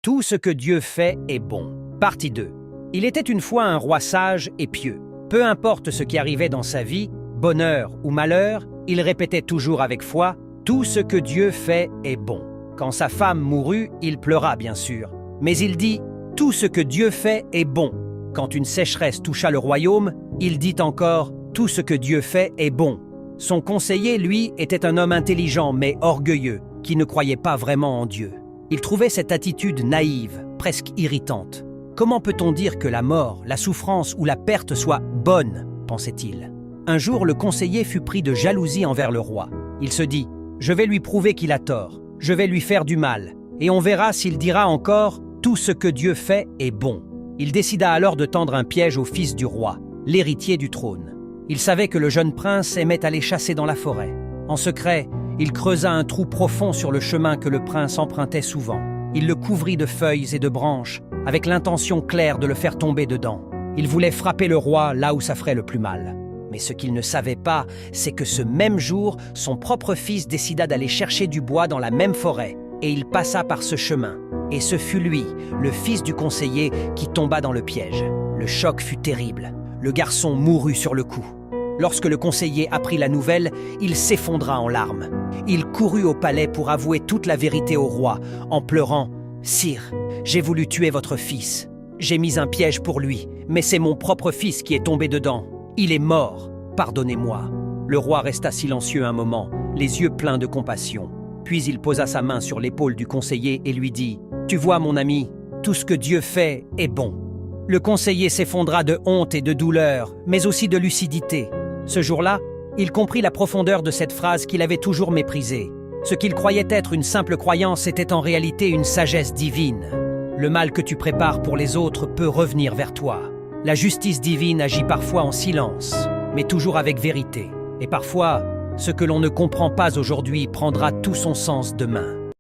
Tout ce que Dieu fait est bon. Partie 2. Il était une fois un roi sage et pieux. Peu importe ce qui arrivait dans sa vie, bonheur ou malheur, il répétait toujours avec foi « Tout ce que Dieu fait est bon ». Quand sa femme mourut, il pleura bien sûr. Mais il dit « Tout ce que Dieu fait est bon ». Quand une sécheresse toucha le royaume, il dit encore « Tout ce que Dieu fait est bon ». Son conseiller, lui, était un homme intelligent mais orgueilleux, qui ne croyait pas vraiment en Dieu. Il trouvait cette attitude naïve, presque irritante. Comment peut-on dire que la mort, la souffrance ou la perte soient bonnes, pensait-il. Un jour, le conseiller fut pris de jalousie envers le roi. Il se dit « Je vais lui prouver qu'il a tort, je vais lui faire du mal, et on verra s'il dira encore « Tout ce que Dieu fait est bon ». Il décida alors de tendre un piège au fils du roi, l'héritier du trône. Il savait que le jeune prince aimait aller chasser dans la forêt. En secret, il creusa un trou profond sur le chemin que le prince empruntait souvent. Il le couvrit de feuilles et de branches, avec l'intention claire de le faire tomber dedans. Il voulait frapper le roi là où ça ferait le plus mal. Mais ce qu'il ne savait pas, c'est que ce même jour, son propre fils décida d'aller chercher du bois dans la même forêt, et il passa par ce chemin. Et ce fut lui, le fils du conseiller, qui tomba dans le piège. Le choc fut terrible. Le garçon mourut sur le coup. Lorsque le conseiller apprit la nouvelle, il s'effondra en larmes. Il courut au palais pour avouer toute la vérité au roi, en pleurant « Sire, j'ai voulu tuer votre fils. J'ai mis un piège pour lui, mais c'est mon propre fils qui est tombé dedans. Il est mort. Pardonnez-moi. » Le roi resta silencieux un moment, les yeux pleins de compassion. Puis il posa sa main sur l'épaule du conseiller et lui dit « Tu vois, mon ami, tout ce que Dieu fait est bon. » Le conseiller s'effondra de honte et de douleur, mais aussi de lucidité. Ce jour-là, il comprit la profondeur de cette phrase qu'il avait toujours méprisée. Ce qu'il croyait être une simple croyance était en réalité une sagesse divine. Le mal que tu prépares pour les autres peut revenir vers toi. La justice divine agit parfois en silence, mais toujours avec vérité. Et parfois, ce que l'on ne comprend pas aujourd'hui prendra tout son sens demain.